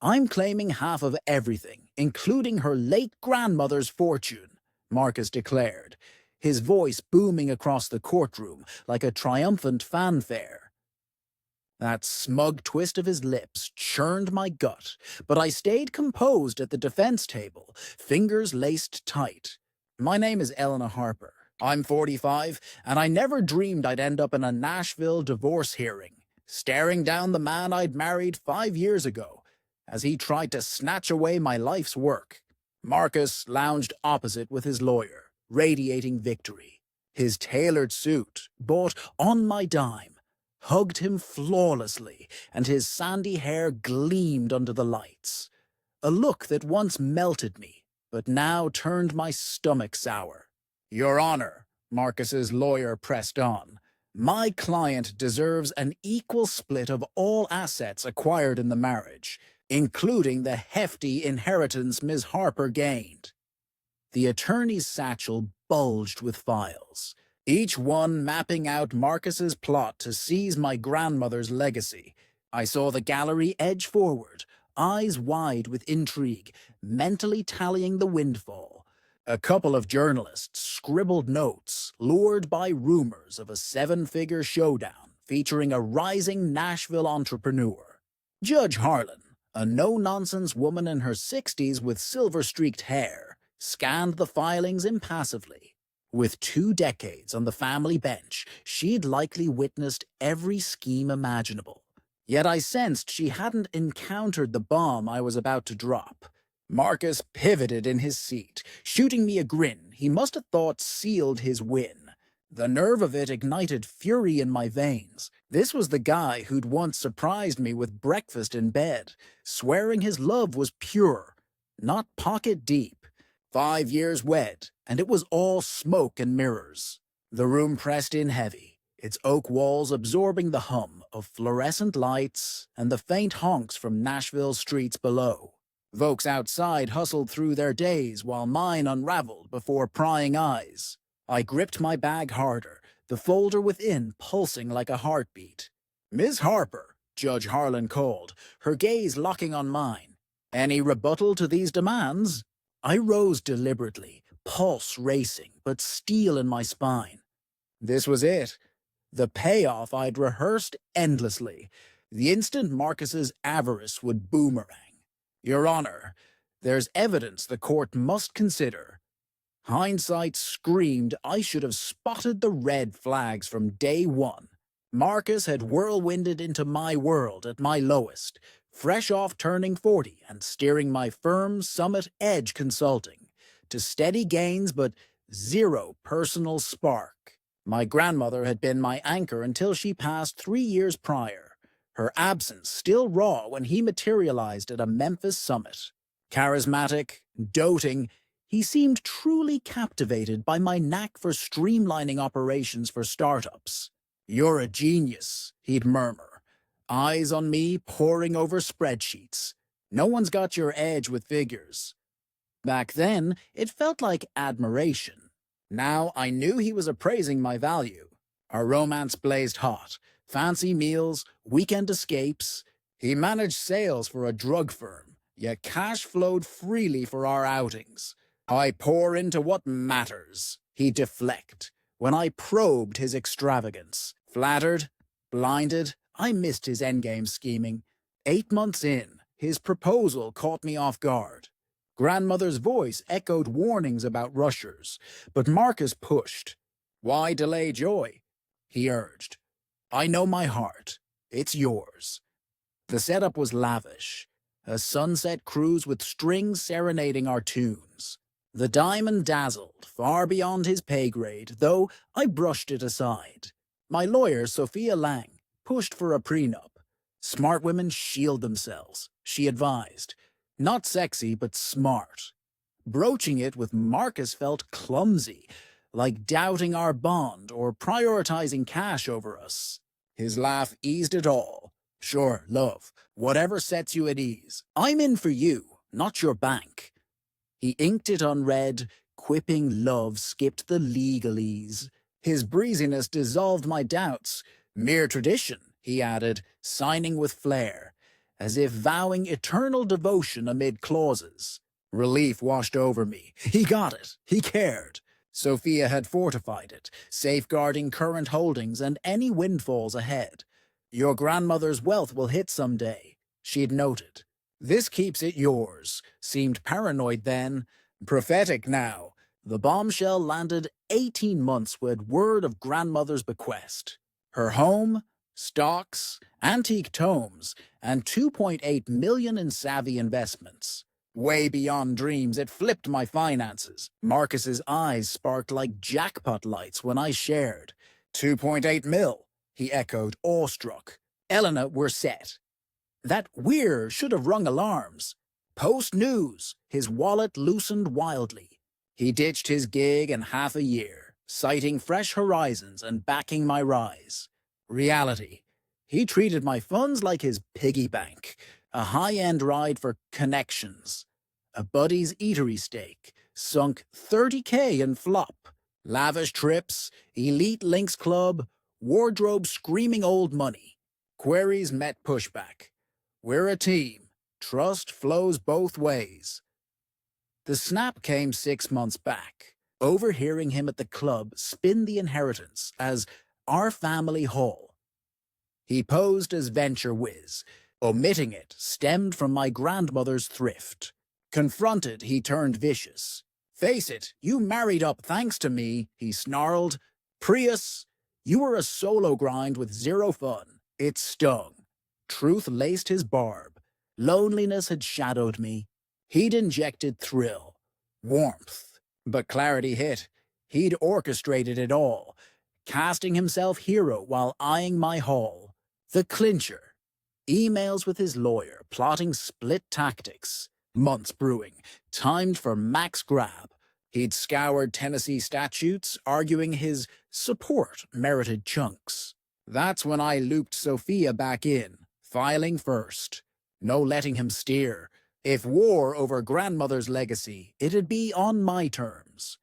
I'm claiming half of everything, including her late grandmother's fortune, Marcus declared, his voice booming across the courtroom like a triumphant fanfare. That smug twist of his lips churned my gut, but I stayed composed at the defense table, fingers laced tight. My name is Elena Harper. I'm 45, and I never dreamed I'd end up in a Nashville divorce hearing, staring down the man I'd married 5 years ago, as he tried to snatch away my life's work. Marcus lounged opposite with his lawyer, radiating victory. His tailored suit, bought on my dime, hugged him flawlessly, and his sandy hair gleamed under the lights. A look that once melted me, but now turned my stomach sour. Your Honor, Marcus's lawyer pressed on, my client deserves an equal split of all assets acquired in the marriage, including the hefty inheritance Ms. Harper gained. The attorney's satchel bulged with files, each one mapping out Marcus's plot to seize my grandmother's legacy. I saw the gallery edge forward, eyes wide with intrigue, mentally tallying the windfall. A couple of journalists scribbled notes, lured by rumors of a seven-figure showdown featuring a rising Nashville entrepreneur. Judge Harlan, a no-nonsense woman in her 60s with silver-streaked hair, scanned the filings impassively. With 2 decades on the family bench, she'd likely witnessed every scheme imaginable. Yet I sensed she hadn't encountered the bomb I was about to drop. Marcus pivoted in his seat, shooting me a grin he must have thought sealed his win. The nerve of it ignited fury in my veins. This was the guy who'd once surprised me with breakfast in bed, swearing his love was pure, not pocket deep. 5 years wed, and it was all smoke and mirrors. The room pressed in heavy, its oak walls absorbing the hum of fluorescent lights and the faint honks from Nashville's streets below. Folks outside hustled through their days while mine unraveled before prying eyes. I gripped my bag harder, the folder within pulsing like a heartbeat. Ms. Harper, Judge Harlan called, her gaze locking on mine. Any rebuttal to these demands? I rose deliberately, pulse racing, but steel in my spine. This was it. The payoff I'd rehearsed endlessly. The instant Marcus's avarice would boomerang. Your Honor, there's evidence the court must consider. Hindsight screamed I should have spotted the red flags from day one. Marcus had whirlwinded into my world at my lowest, fresh off turning 40 and steering my firm Summit Edge Consulting to steady gains but zero personal spark. My grandmother had been my anchor until she passed 3 years prior, her absence still raw when he materialized at a Memphis summit. Charismatic, doting, he seemed truly captivated by my knack for streamlining operations for startups. You're a genius, he'd murmur, eyes on me poring over spreadsheets. No one's got your edge with figures. Back then, it felt like admiration. Now I knew he was appraising my value. Our romance blazed hot. Fancy meals, weekend escapes. He managed sales for a drug firm, yet cash flowed freely for our outings. I pour into what matters, he'd deflect, when I probed his extravagance. Flattered, blinded, I missed his endgame scheming. 8 months in, his proposal caught me off guard. Grandmother's voice echoed warnings about rushers, but Marcus pushed. Why delay joy? He urged. I know my heart. It's yours. The setup was lavish. A sunset cruise with strings serenading our tunes. The diamond dazzled, far beyond his pay grade, though I brushed it aside. My lawyer, Sophia Lang, pushed for a prenup. Smart women shield themselves, she advised. Not sexy, but smart. Broaching it with Marcus felt clumsy, like doubting our bond or prioritizing cash over us. His laugh eased it all. Sure, love, whatever sets you at ease. I'm in for you, not your bank. He inked it unread, quipping love skipped the legalese. His breeziness dissolved my doubts. Mere tradition, he added, signing with flair. as if vowing eternal devotion amid clauses. Relief washed over me. He got it. He cared. Sophia had fortified it, safeguarding current holdings and any windfalls ahead. Your grandmother's wealth will hit someday, she'd noted. This keeps it yours. Seemed paranoid then. Prophetic now. The bombshell landed 18 months with word of grandmother's bequest. Her home, stocks, antique tomes, and 2.8 million in savvy investments. Way beyond dreams, it flipped my finances. Marcus's eyes sparked like jackpot lights when I shared. 2.8 mil, he echoed, awestruck. Elena, we're set. That weir should have rung alarms. Post-news, his wallet loosened wildly. He ditched his gig in half a year, citing fresh horizons and backing my rise. Reality. He treated my funds like his piggy bank, a high-end ride for connections. A buddy's eatery steak, sunk 30K in flop. Lavish trips, elite links club, wardrobe screaming old money. Queries met pushback. We're a team. Trust flows both ways. The snap came 6 months back, overhearing him at the club spin the inheritance as our family haul. He posed as venture whiz. Omitting it stemmed from my grandmother's thrift. Confronted, he turned vicious. Face it, you married up thanks to me, he snarled. Prius, you were a solo grind with zero fun. It stung. Truth laced his barb. Loneliness had shadowed me. He'd injected thrill, warmth. But clarity hit. He'd orchestrated it all, casting himself hero while eyeing my haul. The clincher. Emails with his lawyer, plotting split tactics. Months brewing, timed for max grab. He'd scoured Tennessee statutes, arguing his support merited chunks. That's when I looped Sophia back in, filing first. No letting him steer. If war over grandmother's legacy, it'd be on my terms.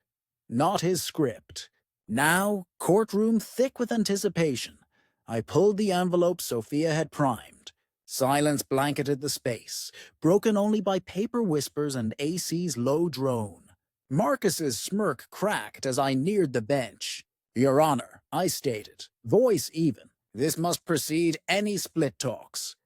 Not his script. Now, courtroom thick with anticipation. I pulled the envelope Sophia had primed. Silence blanketed the space, broken only by paper whispers and AC's low drone. Marcus's smirk cracked as I neared the bench. Your Honor, I stated, voice even. This must precede any split talks.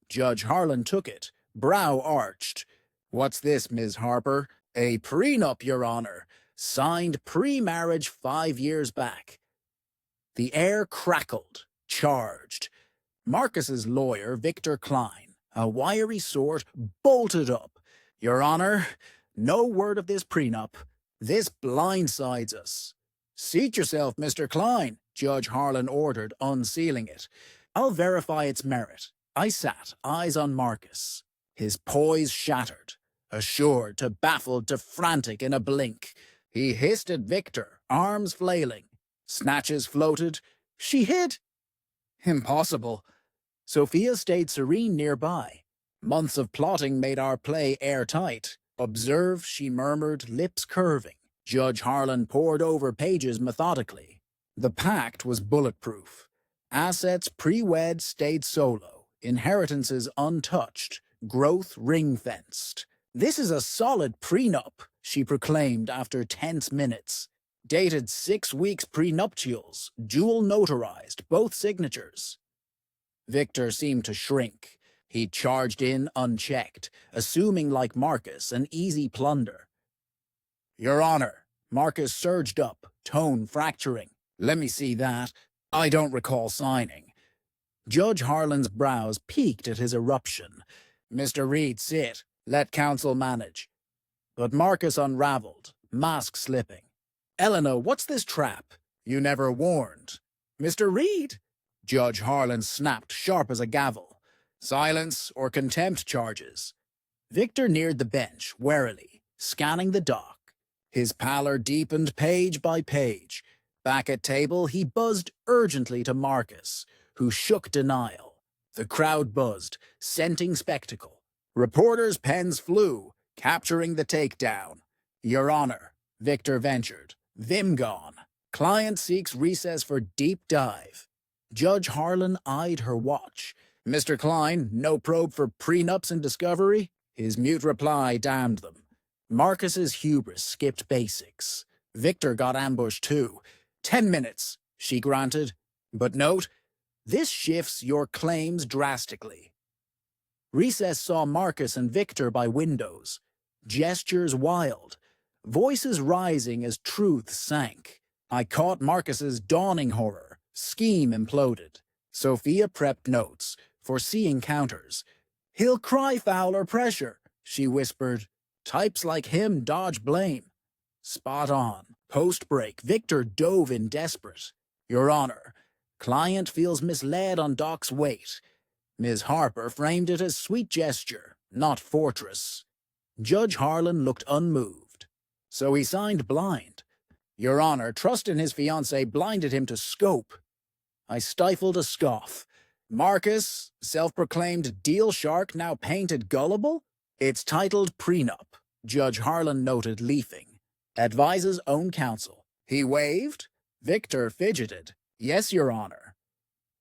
Judge Harlan took it, brow arched. What's this, Ms. Harper? A prenup, Your Honor. Signed pre-marriage 5 years back. The air crackled, charged. Marcus's lawyer, Victor Klein, a wiry sort, bolted up. Your Honor, no word of this prenup. This blindsides us. Seat yourself, Mr. Klein, Judge Harlan ordered, unsealing it. I'll verify its merit. I sat, eyes on Marcus. His poise shattered, assured to baffled to frantic in a blink. He hissed at Victor, arms flailing. Snatches floated. She hid. Impossible. Sophia stayed serene nearby. Months of plotting made our play airtight. Observe, she murmured, lips curving. Judge Harlan pored over pages methodically. The pact was bulletproof. Assets pre-wed stayed solo. Inheritances untouched. Growth ring-fenced. This is a solid prenup, she proclaimed after tense minutes. Dated 6 weeks prenuptials, dual notarized, both signatures. Victor seemed to shrink. He charged in unchecked, assuming like Marcus an easy plunder. Your Honor, Marcus surged up, tone fracturing. Let me see that. I don't recall signing. Judge Harlan's brows peaked at his eruption. Mr. Reed, sit. Let counsel manage. But Marcus unraveled, mask slipping. Elena, what's this trap? You never warned. Mr. Reed? Judge Harlan snapped, sharp as a gavel. Silence or contempt charges. Victor neared the bench, warily, scanning the dock. His pallor deepened page by page. Back at table, he buzzed urgently to Marcus, who shook denial. The crowd buzzed, scenting spectacle. Reporters' pens flew, capturing the takedown. Your Honor, Victor ventured. Vim gone. Client seeks recess for deep dive. Judge Harlan eyed her watch. Mr. Klein, no probe for prenups and discovery? His mute reply damned them. Marcus's hubris skipped basics. Victor got ambushed too. 10 minutes, she granted. But note, this shifts your claims drastically. Recess saw Marcus and Victor by windows. Gestures wild. Voices rising as truth sank. I caught Marcus's dawning horror. Scheme imploded. Sophia prepped notes, foreseeing counters. He'll cry foul or pressure, she whispered. Types like him dodge blame. Spot on. Post-break, Victor dove in desperate. Your Honor, client feels misled on Doc's weight. Ms. Harper framed it as sweet gesture, not fortress. Judge Harlan looked unmoved. So he signed blind. Your Honor, trust in his fiancée blinded him to scope. I stifled a scoff. Marcus, self-proclaimed deal shark now painted gullible? It's titled Prenup, Judge Harlan noted, leafing. Advises own counsel. He waved. Victor fidgeted. Yes, Your Honor.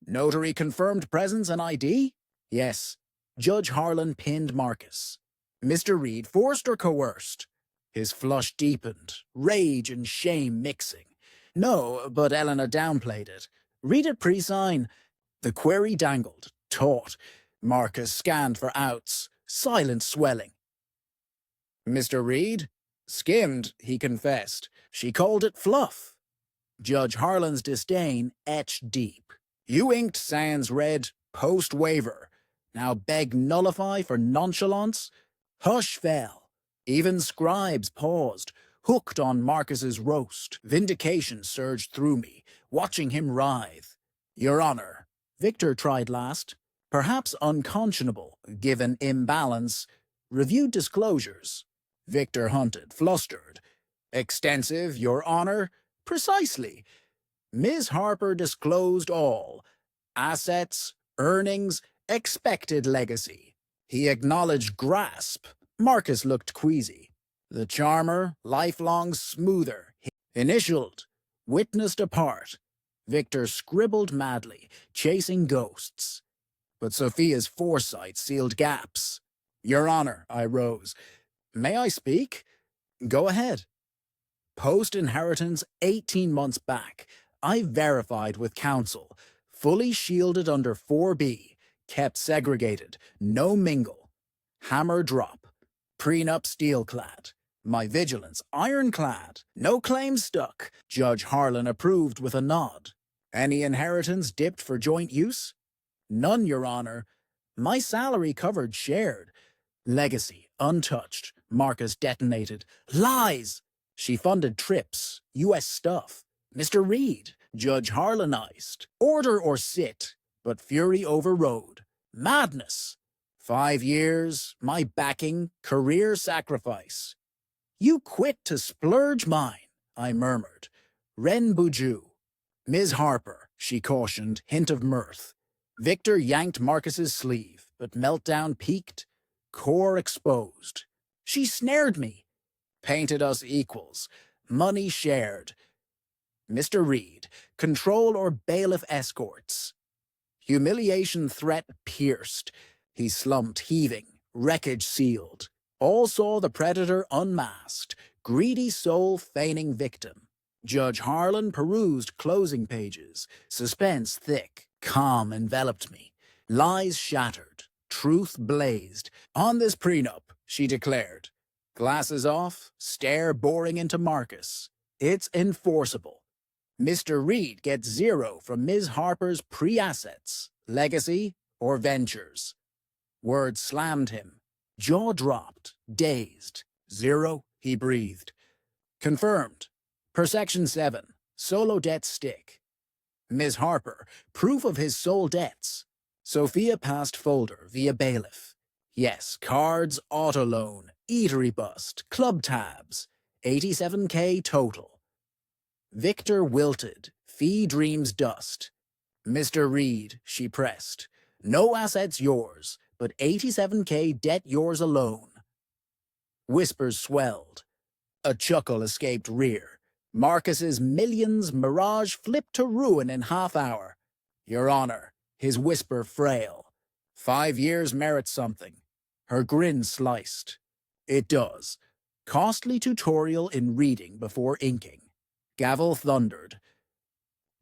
Notary confirmed presence and ID? Yes. Judge Harlan pinned Marcus. Mr. Reed, forced or coerced? His flush deepened, rage and shame mixing. No, but Elena downplayed it. Read it pre-sign. The query dangled, taut. Marcus scanned for outs, silent swelling. Mr. Reed? Skimmed, he confessed. She called it fluff. Judge Harlan's disdain etched deep. You inked sans red, post-waiver. Now beg nullify for nonchalance? Hush fell. Even scribes paused, hooked on Marcus's roast. Vindication surged through me, watching him writhe. Your Honor, Victor tried last. Perhaps unconscionable, given imbalance. Reviewed disclosures. Victor hunted, flustered. Extensive, Your Honor? Precisely. Ms. Harper disclosed all. Assets, earnings, expected legacy. He acknowledged grasp. Marcus looked queasy. The charmer, lifelong smoother. Initialed. Witnessed apart. Victor scribbled madly, chasing ghosts. But Sophia's foresight sealed gaps. Your Honor, I rose. May I speak? Go ahead. Post-inheritance 18 months back. I verified with counsel. Fully shielded under 4B. Kept segregated. No mingle. Hammer drop. Prenup steel-clad. My vigilance ironclad. No claim stuck. Judge Harlan approved with a nod. Any inheritance dipped for joint use? None, Your Honor. My salary covered shared. Legacy untouched. Marcus detonated. Lies! She funded trips. U.S. stuff. Mr. Reed, Judge Harlan iced. Order or sit. But fury overrode. Madness! 5 years, my backing, career sacrifice. You quit to splurge mine, I murmured. Ren Buju. Ms. Harper, she cautioned, hint of mirth. Victor yanked Marcus's sleeve, but meltdown peaked. Core exposed. She snared me. Painted us equals. Money shared. Mr. Reed, control or bailiff escorts. Humiliation threat pierced. He slumped, heaving, wreckage sealed. All saw the predator unmasked, greedy soul feigning victim. Judge Harlan perused closing pages, suspense thick, calm enveloped me. Lies shattered, truth blazed. On this prenup, she declared. Glasses off, stare boring into Marcus. It's enforceable. Mr. Reed gets 0 from Ms. Harper's pre-assets, legacy, or ventures. Words slammed him. Jaw dropped, dazed. 0, he breathed. Confirmed. Per Section 7, solo debt stick. Ms. Harper, proof of his sole debts. Sophia passed folder via bailiff. Yes, cards, auto loan, eatery bust, club tabs. 87K total. Victor wilted, fee dreams dust. Mr. Reed, she pressed. No assets yours, but 87K debt yours alone. Whispers swelled. A chuckle escaped rear. Marcus's millions mirage flipped to ruin in half hour. Your Honor, his whisper frail. 5 years merits something. Her grin sliced. It does. Costly tutorial in reading before inking. Gavel thundered.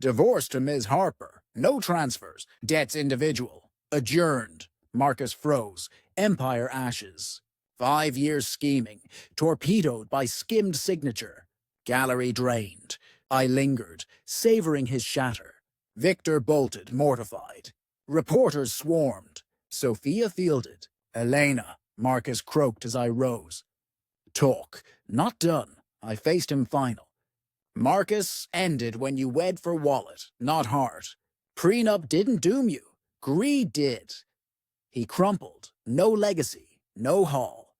Divorce to Ms. Harper. No transfers. Debts individual. Adjourned. Marcus froze. Empire ashes. 5 years scheming. Torpedoed by skimmed signature. Gallery drained. I lingered, savoring his shatter. Victor bolted, mortified. Reporters swarmed. Sophia fielded. Elena, Marcus croaked as I rose. Talk. Not done. I faced him final. Marcus, ended when you wed for wallet, not heart. Prenup didn't doom you. Greed did. He crumpled. No legacy. No haul.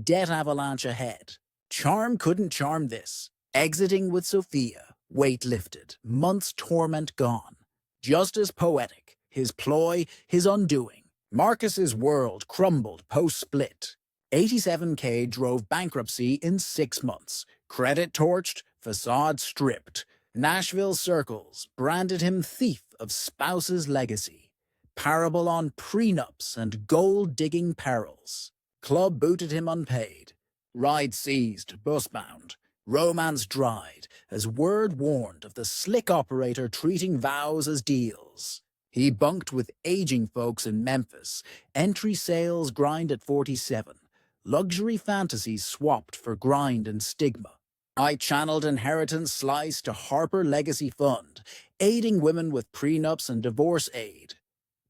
Debt avalanche ahead. Charm couldn't charm this. Exiting with Sophia. Weight lifted. Months' torment gone. Just as poetic. His ploy, his undoing. Marcus's world crumbled post-split. 87K drove bankruptcy in 6 months. Credit torched, facade stripped. Nashville circles branded him thief of spouse's legacy. Parable on prenups and gold-digging perils. Club booted him unpaid. Ride seized, bus-bound. Romance dried, as word warned of the slick operator treating vows as deals. He bunked with aging folks in Memphis. Entry sales grind at 47. Luxury fantasies swapped for grind and stigma. I channeled inheritance slice to Harper Legacy Fund, aiding women with prenups and divorce aid.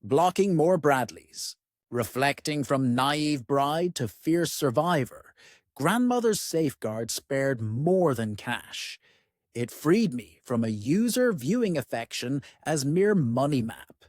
Blocking more Bradleys. Reflecting from naive bride to fierce survivor, grandmother's safeguard spared more than cash. It freed me from a user viewing affection as mere money map.